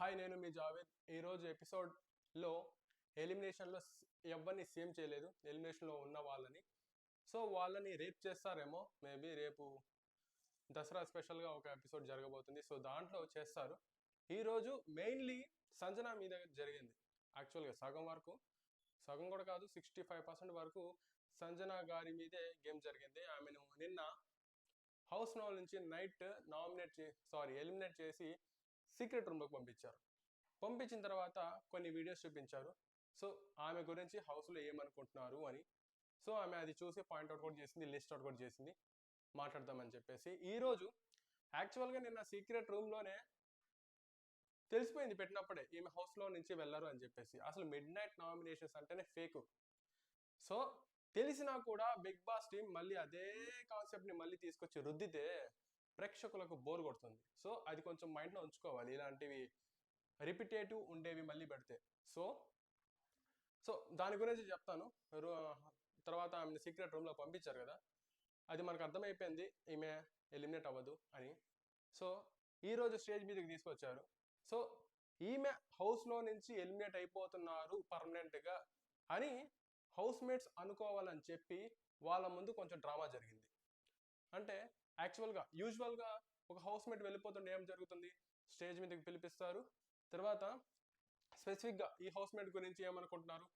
Hi, నేను మీ జావేద్. ఈరోజు ఎపిసోడ్లో ఎలిమినేషన్లో ఎవరిని సేమ్ చేయలేదు, ఎలిమినేషన్లో ఉన్న వాళ్ళని. సో వాళ్ళని రేపు చేస్తారేమో, మేబీ రేపు దసరా స్పెషల్గా ఒక ఎపిసోడ్ జరగబోతుంది. సో దాంట్లో చేస్తారు. ఈరోజు మెయిన్లీ సంజన మీద జరిగింది. యాక్చువల్గా సగం కూడా కాదు, 65% వరకు సంజన గారి మీదే గేమ్ జరిగింది. ఆమెను నిన్న హౌస్ నుంచి నైట్ ఎలిమినేట్ చేసి సీక్రెట్ రూమ్లోకి పంపించారు. పంపించిన తర్వాత కొన్ని వీడియోస్ చూపించారు. సో ఆమె గురించి హౌస్లో ఏమనుకుంటున్నారు అని. సో ఆమె అది చూసి పాయింట్అవుట్ కూడా చేసింది, లిస్ట్ అవుట్ కూడా చేసింది, మాట్లాడదామని చెప్పేసి. ఈరోజు యాక్చువల్గా నిన్న సీక్రెట్ రూమ్లోనే తెలిసిపోయింది పెట్టినప్పుడే ఈమె హౌస్లో నుంచి వెళ్ళరు అని చెప్పేసి. అసలు మిడ్ నైట్ నామినేషన్స్ అంటేనే ఫేక్. సో తెలిసినా కూడా బిగ్ బాస్ టీం మళ్ళీ అదే కాన్సెప్ట్ని మళ్ళీ తీసుకొచ్చి రుద్దితే ప్రేక్షకులకు బోర్ కొడుతుంది. సో అది కొంచెం మైండ్లో ఉంచుకోవాలి, ఇలాంటివి రిపిటేటివ్ ఉండేవి మళ్ళీ పెడితే. సో సో దాని గురించి చెప్తాను. తర్వాత ఆమె సీక్రెట్ రూమ్లో పంపించారు కదా, అది మనకు అర్థమైపోయింది ఈమె ఎలిమినేట్ అవ్వదు అని. సో ఈరోజు స్టేజ్ మీదకి తీసుకొచ్చారు. సో ఈమె హౌస్లో నుంచి ఎలిమినేట్ అయిపోతున్నారు పర్మనెంట్గా అని హౌస్ మేట్స్ అనుకోవాలని చెప్పి వాళ్ళ ముందు కొంచెం డ్రామా జరిగింది. అంటే యూజువల్గా ఒక హౌస్ మేట్ వెళ్ళిపోతుంటే ఏం జరుగుతుంది, స్టేజ్ మీదకి పిలిపిస్తారు. తర్వాత స్పెసిఫిక్గా ఈ హౌస్ మేట్ గురించి ఏమనుకుంటున్నారు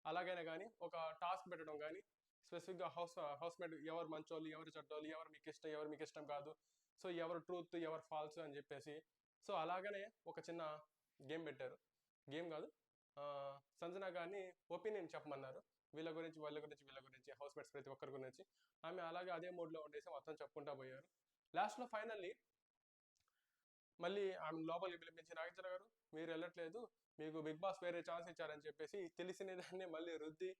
అలాగైనా కానీ ఒక టాస్క్ పెట్టడం కానీ, స్పెసిఫిక్గా హౌస్ మేట్ ఎవరు మంచోళ్ళు, ఎవరు చెడ్డోళ్ళు, ఎవరు మీకు ఇష్టం, ఎవరు మీకు ఇష్టం కాదు, సో ఎవరు ట్రూత్, ఎవరు ఫాల్స్ అని చెప్పేసి. సో అలాగనే ఒక చిన్న గేమ్ పెట్టారు. గేమ్ కాదు, సంజన గారిని ఒపీనియన్ చెప్పమన్నారు. వీళ్ళ గురించి, వీళ్ళ గురించి, హౌస్ మేట్స్ ప్రతి ఒక్కరి గురించి. ఆమె అలాగే అదే మూడ్లో ఉండేసి మొత్తం చెప్పుకుంటా పోయారు. లాస్ట్లో ఫైనల్లీ మళ్ళీ ఆమె లోపలికి పిలిపించి, నాగేశ్వర గారు మీరు వెళ్ళట్లేదు, మీకు బిగ్ బాస్ వేరే ఛాన్స్ ఇచ్చారని చెప్పేసి తెలిసిన దాన్ని మళ్ళీ రుద్ది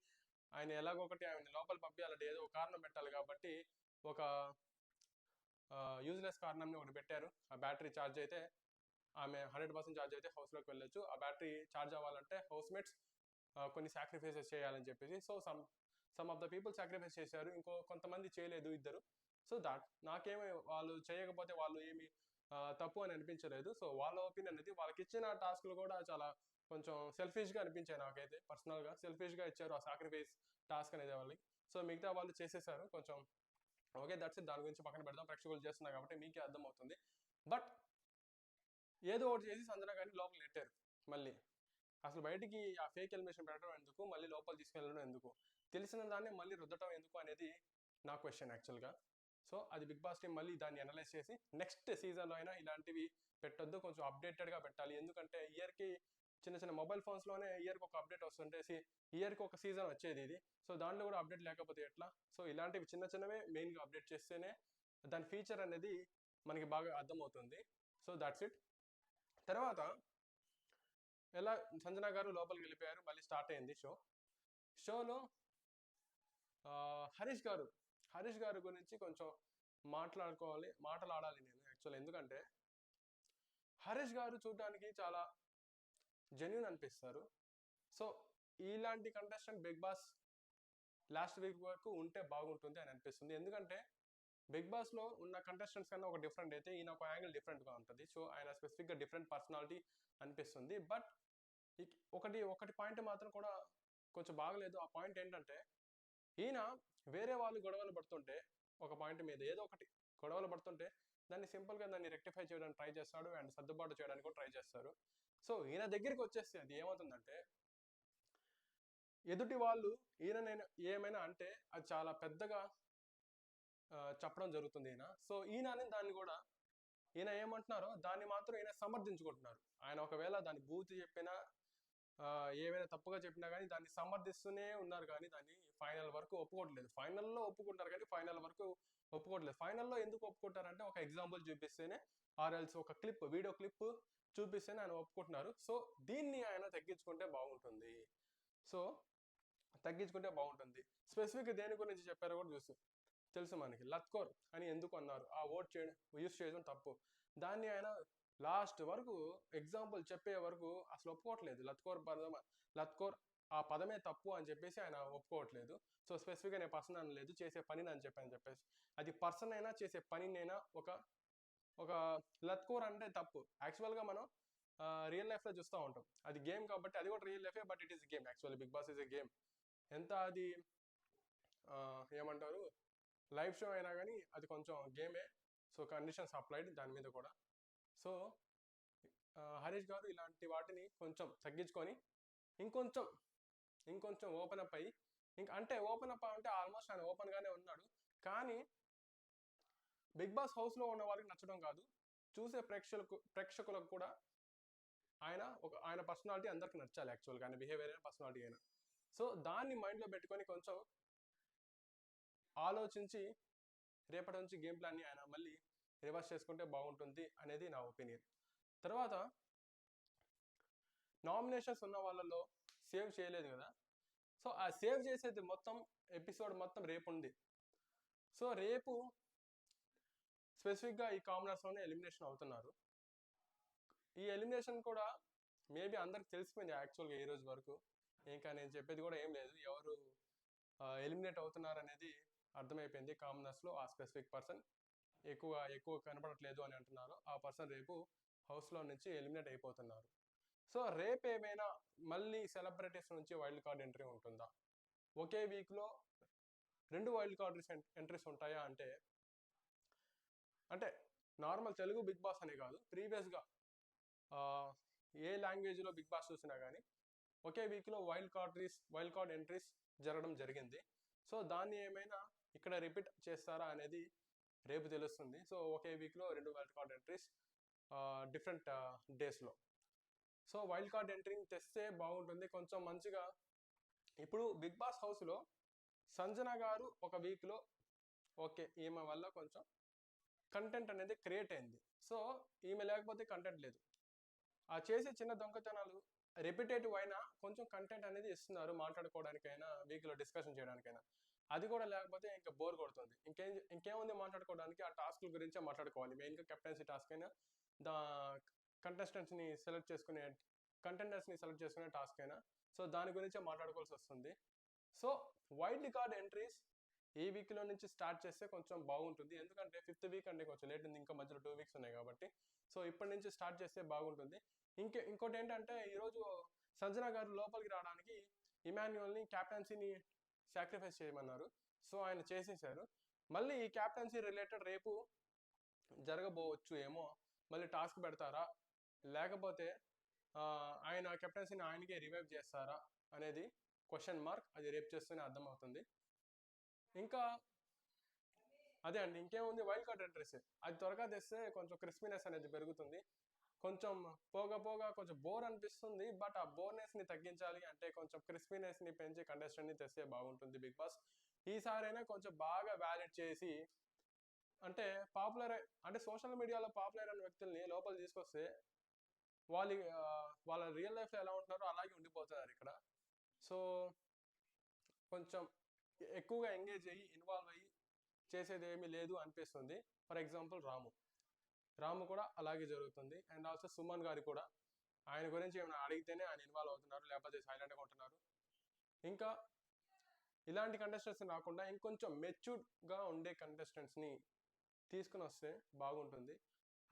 ఆయన ఎలాగొకటి ఆమెను లోపల పంపించాలంటే ఏదో ఒక కారణం పెట్టాలి కాబట్టి ఒక యూజ్లెస్ కారణంని ఒకటి పెట్టారు. ఆ బ్యాటరీ ఛార్జ్ అయితే ఆమె 100% ఛార్జ్ అయితే హౌస్లోకి వెళ్ళొచ్చు. ఆ బ్యాటరీ ఛార్జ్ అవ్వాలంటే హౌస్ మేట్స్ కొన్ని సాక్రిఫైసెస్ చేయాలని చెప్పేసి. So some of the people sacrifice చేశారు, కొంతమంది చేయలేదు, ఇద్దరు. సో నాకేమి వాళ్ళు చేయకపోతే వాళ్ళు ఏమి తప్పు అని అనిపించలేదు. సో వాళ్ళ ఒపీనియన్ అనేది, వాళ్ళకి ఇచ్చిన టాస్క్లు కూడా చాలా కొంచెం సెల్ఫిష్గా అనిపించాయి నాకైతే. పర్సనల్గా సెల్ఫిష్గా ఇచ్చారు ఆ సాక్రిఫైస్ టాస్క్ అనేది వాళ్ళకి. సో మిగతా వాళ్ళు చేసేసారు కొంచెం. Okay, that's it. దాని గురించి పక్కన పెడదాం, ప్రేక్షకులు చేస్తున్నారు కాబట్టి మీకే అర్థమవుతుంది. బట్ ఏదో ఒకటి చేసి సంజన గారిని లోపల నెట్టారు. మళ్ళీ అసలు బయటికి ఆ ఫేక్ ఎలిమినేషన్ పెట్టడం ఎందుకు, మళ్ళీ లోపల తీసుకెళ్ళడం ఎందుకు, తెలిసిన దాన్ని మళ్ళీ రుద్దటం ఎందుకు అనేది నా క్వశ్చన్ యాక్చువల్గా. సో అది బిగ్ బాస్ టీం మళ్ళీ దాన్ని అనలైజ్ చేసి నెక్స్ట్ సీజన్లో అయినా ఇలాంటివి పెట్టొద్దు, కొంచెం అప్డేటెడ్గా పెట్టాలి. ఎందుకంటే ఇయర్కి చిన్న మొబైల్ ఫోన్స్లోనే ఇయర్కి ఒక అప్డేట్ వస్తుంటేసి ఇయర్కి ఒక సీజన్ వచ్చేది ఇది. సో దాంట్లో కూడా అప్డేట్ లేకపోతే ఎట్లా? సో ఇలాంటివి చిన్నవే మెయిన్గా అప్డేట్ చేస్తేనే దాని ఫీచర్ అనేది మనకి బాగా అర్థమవుతుంది. So that's it. తర్వాత ఎలా సంజన గారు లోపలికి వెళ్ళిపోయారు, మళ్ళీ స్టార్ట్ అయింది షోలో హరీష్ గారు గురించి కొంచెం మాట్లాడాలి నేను యాక్చువల్. ఎందుకంటే హరీష్ గారు చూడడానికి చాలా జెన్యున్ అనిపిస్తారు. సో ఇలాంటి contestant Bigg Boss last week వరకు ఉంటే బాగుంటుంది అని అనిపిస్తుంది. ఎందుకంటే బిగ్ బాస్లో ఉన్న కంటెస్టెంట్స్ కన్నా ఒక డిఫరెంట్ అయితే ఈయన ఒక యాంగిల్ డిఫరెంట్గా ఉంటుంది. సో ఆయన స్పెసిఫిక్గా డిఫరెంట్ పర్సనాలిటీ అనిపిస్తుంది. బట్ ఒకటి పాయింట్ మాత్రం కూడా కొంచెం బాగలేదు. ఆ పాయింట్ ఏంటంటే, ఈయన వేరే వాళ్ళు గొడవలు పడుతుంటే, ఒక పాయింట్ మీద ఏదో ఒకటి గొడవలు పడుతుంటే దాన్ని సింపుల్గా దాన్ని రెక్టిఫై చేయడానికి ట్రై చేస్తాడు, అండ్ సర్దుబాటు చేయడానికి కూడా ట్రై చేస్తారు. సో ఈయన దగ్గరికి వచ్చేస్తే అది ఏమవుతుందంటే, ఎదుటి వాళ్ళు నేను ఏమైనా అంటే అది చాలా పెద్దగా చెప్పడం జరుగుతుంది ఈయన. సో ఈయన దాన్ని కూడా ఈయన ఏమంటున్నారో దాన్ని మాత్రం ఈయన సమర్థించుకుంటున్నారు. ఆయన ఒకవేళ దాన్ని బూతు చెప్పినా, ఏమైనా తప్పుగా చెప్పినా కానీ దాన్ని సమర్థిస్తూనే ఉన్నారు, కానీ దాన్ని ఫైనల్ వరకు ఒప్పుకోవట్లేదు. ఫైనల్లో ఒప్పుకుంటారు కానీ ఫైనల్ వరకు ఒప్పుకోవట్లేదు. ఫైనల్లో ఎందుకు ఒప్పుకుంటారంటే ఒక ఎగ్జాంపుల్ చూపిస్తేనే, ఆర్ఎల్స్ ఒక వీడియో క్లిప్ చూపిస్తేనే ఆయన ఒప్పుకుంటున్నారు. సో దీన్ని ఆయన తగ్గించుకుంటే బాగుంటుంది. స్పెసిఫిక్ దేని గురించి చెప్పారో కూడా తెలుసు మనకి. లత్కోర్ అని ఎందుకు అన్నారు, ఆ యూస్ చేయడం తప్పు. దాన్ని ఆయన లాస్ట్ వరకు ఎగ్జాంపుల్ చెప్పే వరకు అసలు ఒప్పుకోవట్లేదు. లత్కోర్ ఆ పదమే తప్పు అని చెప్పేసి ఆయన ఒప్పుకోవట్లేదు. సో స్పెసిఫిక్గా నేను పర్సన్ అనలేదు, చేసే పనిని అని చెప్పేసి. అది పర్సన్ అయినా చేసే పనినైనా ఒక లత్కోర్ అంటే తప్పు. యాక్చువల్గా మనం రియల్ లైఫ్లో చూస్తూ ఉంటాం. అది గేమ్ కాబట్టి అది కూడా రియల్ లైఫే, but it is game. Actually Bigg Boss is a game. ఎంత అది ఏమంటారు లైవ్ షో అయినా కానీ అది కొంచెం గేమే. సో కండిషన్స్ అప్లైడ్ దాని మీద కూడా. సో హరీష్ గారు ఇలాంటి వాటిని కొంచెం తగ్గించుకొని ఇంకొంచెం ఇంకొంచెం ఓపెన్ అప్ అయ్యి అంటే ఓపెన్ అప్ అంటే ఆల్మోస్ట్ ఆయన ఓపెన్గానే ఉన్నాడు. కానీ బిగ్ బాస్ హౌస్లో ఉన్న వాళ్ళకి నచ్చడం కాదు, చూసే ప్రేక్షకులకు కూడా ఆయన పర్సనాలిటీ అందరికి నచ్చాలి. యాక్చువల్గా ఆయన బిహేవియర్ అయినా పర్సనాలిటీ అయినా. సో దాన్ని మైండ్లో పెట్టుకొని కొంచెం ఆలోచించి రేపటి నుంచి గేమ్ ప్లాన్ని ఆయన మళ్ళీ రివర్స్ చేసుకుంటే బాగుంటుంది అనేది నా ఒపీనియన్. తర్వాత నామినేషన్స్ ఉన్న వాళ్ళలో సేవ్ చేయలేదు కదా, సో ఆ సేవ్ చేసేది మొత్తం ఎపిసోడ్ మొత్తం రేపు ఉంది. సో రేపు స్పెసిఫిక్గా ఈ కామనర్స్లోనే ఎలిమినేషన్ అవుతున్నారు. ఈ ఎలిమినేషన్ కూడా మేబీ అందరికి తెలిసిపోయింది యాక్చువల్గా ఈ రోజు వరకు. ఇంకా నేను చెప్పేది కూడా ఏం లేదు, ఎవరు ఎలిమినేట్ అవుతున్నారు అనేది అర్థమైపోయింది. కామనర్స్లో ఆ స్పెసిఫిక్ పర్సన్ ఎక్కువ కనపడట్లేదు అని అంటున్నారు. ఆ పర్సన్ రేపు హౌస్లో నుంచి ఎలిమినేట్ అయిపోతున్నారు. సో రేపు ఏమైనా మళ్ళీ సెలబ్రిటీస్ నుంచి వైల్డ్ కార్డ్ ఎంట్రీ ఉంటుందా? ఒకే వీక్లో 2 వైల్డ్ కార్డ్ ఎంట్రీస్ ఉంటాయా అంటే నార్మల్ తెలుగు బిగ్ బాస్ అనే కాదు, ప్రీవియస్గా ఏ లాంగ్వేజ్లో బిగ్ బాస్ చూసినా కానీ ఒకే వీక్లో వైల్డ్ కార్డ్ ఎంట్రీస్ జరగడం జరిగింది. సో దాన్ని ఏమైనా ఇక్కడ రిపీట్ చేస్తారా అనేది రేపు తెలుస్తుంది. సో ఒకే వీక్లో 2 వైల్డ్ కార్డ్ ఎంట్రీస్ డిఫరెంట్ డేస్లో. సో వైల్డ్ కార్డ్ ఎంట్రీ తెస్తే బాగుంటుంది కొంచెం మంచిగా. ఇప్పుడు బిగ్ బాస్ హౌస్లో సంజన గారు ఒక వీక్లో ఓకే, ఈమె వల్ల కొంచెం కంటెంట్ అనేది క్రియేట్ అయింది. సో ఈమె లేకపోతే కంటెంట్ లేదు. ఆ చేసే చిన్న దొంగతనాలు రిపిటేటివ్ అయినా కొంచెం కంటెంట్ అనేది ఇస్తున్నారు, మాట్లాడుకోవడానికైనా వీక్లో డిస్కషన్ చేయడానికైనా. అది కూడా లేకపోతే ఇంకా బోర్ కొడుతుంది. ఇంకేముంది మాట్లాడుకోవడానికి, ఆ టాస్క్ల గురించే మాట్లాడుకోవాలి. మెయిన్గా కెప్టెన్సీ టాస్క్ అయినా దా కంటెండర్స్ని సెలెక్ట్ చేసుకునే టాస్క్ అయినా సో దాని గురించే మాట్లాడుకోవాల్సి వస్తుంది. సో వైల్డ్ కార్డ్ ఎంట్రీస్ ఈ వీక్లో నుంచి స్టార్ట్ చేస్తే కొంచెం బాగుంటుంది. ఎందుకంటే 5th వీక్ అంటే కొంచెం లేట్ ఉంది, ఇంకా మధ్యలో 2 వీక్స్ ఉన్నాయి కాబట్టి. సో ఇప్పటి నుంచి స్టార్ట్ చేస్తే బాగుంటుంది. ఇంకోటి ఏంటంటే ఈరోజు సంజన గారు లోపలికి రావడానికి ఇమాన్యుయల్ని క్యాప్టెన్సీని సాక్రిఫైస్ చేయమన్నారు. సో ఆయన చేసేసారు. మళ్ళీ ఈ క్యాప్టెన్సీ రిలేటెడ్ రేపు జరగబోవచ్చు ఏమో. మళ్ళీ టాస్క్ పెడతారా, లేకపోతే ఆయన కెప్టెన్సీని ఆయనకే రివైవ్ చేస్తారా అనేది క్వశ్చన్ మార్క్. అది రేపు చేస్తేనే అర్థమవుతుంది. ఇంకా అదే అండి, ఇంకేముంది, వైల్డ్ కార్డ్ ఎంట్రీస్ అది త్వరగా తెస్తే కొంచెం క్రిస్పీనెస్ అనేది పెరుగుతుంది. కొంచెం పోగా కొంచెం బోర్ అనిపిస్తుంది, బట్ ఆ బోర్నెస్ని తగ్గించాలి అంటే కొంచెం క్రిస్పీనెస్ని పెంచి కంటెస్టెంట్ని తెస్తే బాగుంటుంది బిగ్ బాస్. ఈసారైనా కొంచెం బాగా వ్యాలిడ్ చేసి అంటే సోషల్ మీడియాలో పాపులర్ అయిన వ్యక్తుల్ని లోపల తీసుకొస్తే వాళ్ళ రియల్ లైఫ్లో ఎలా ఉంటున్నారో అలాగే ఉండిపోతున్నారు ఇక్కడ. సో కొంచెం ఎక్కువగా ఎంగేజ్ అయ్యి ఇన్వాల్వ్ అయ్యి చేసేది ఏమీ లేదు అనిపిస్తుంది. ఫర్ ఎగ్జాంపుల్ రాము కూడా అలాగే జరుగుతుంది. అండ్ ఆల్సో సుమన్ గారి కూడా ఆయన గురించి ఏమైనా అడిగితేనే ఆయన ఇన్వాల్వ్ అవుతున్నారు, లేకపోతే సైలెంట్గా ఉంటున్నారు. ఇంకా ఇలాంటి కంటెస్టెంట్స్ రాకుండా ఇంకొంచెం మెచ్యూర్డ్గా ఉండే కంటెస్టెంట్స్ని తీసుకుని వస్తే బాగుంటుంది.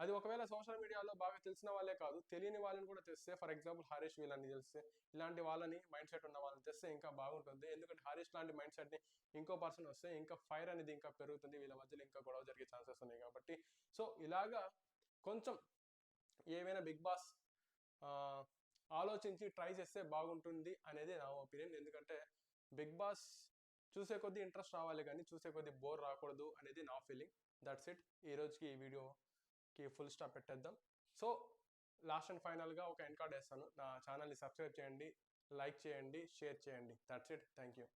అది ఒకవేళ సోషల్ మీడియాలో బాగా తెలిసిన వాళ్ళే కాదు, తెలియని వాళ్ళని కూడా తెస్తే, ఫర్ ఎగ్జాంపుల్ హరీష్ వీళ్ళని తెలిస్తే, ఇలాంటి వాళ్ళని మైండ్ సెట్ ఉన్న వాళ్ళని తెస్తే ఇంకా బాగుంటుంది. ఎందుకంటే హరీష్ లాంటి మైండ్ సెట్ని ఇంకో పర్సన్ వస్తే ఇంకా ఫైర్ అనేది ఇంకా పెరుగుతుంది, వీళ్ళ మధ్యలో ఇంకా గొడవ జరిగే ఛాన్సెస్ ఉన్నాయి కాబట్టి. సో ఇలాగా కొంచెం ఏమైనా బిగ్ బాస్ ఆలోచించి ట్రై చేస్తే బాగుంటుంది అనేది నా ఒపీనియన్. ఎందుకంటే బిగ్ బాస్ చూసే కొద్దీ ఇంట్రెస్ట్ రావాలి కానీ చూసే కొద్దీ బోర్ రాకూడదు అనేది నా ఫీలింగ్. That's it. ఈ రోజుకి ఈ వీడియోకి ఫుల్ స్టాప్ పెట్టేద్దాం. సో లాస్ట్ అండ్ ఫైనల్గా ఒక ఎండ్ కార్డ్ వేస్తాను. నా ఛానల్ని సబ్స్క్రైబ్ చేయండి, లైక్ చేయండి, షేర్ చేయండి. That's it. Thank you.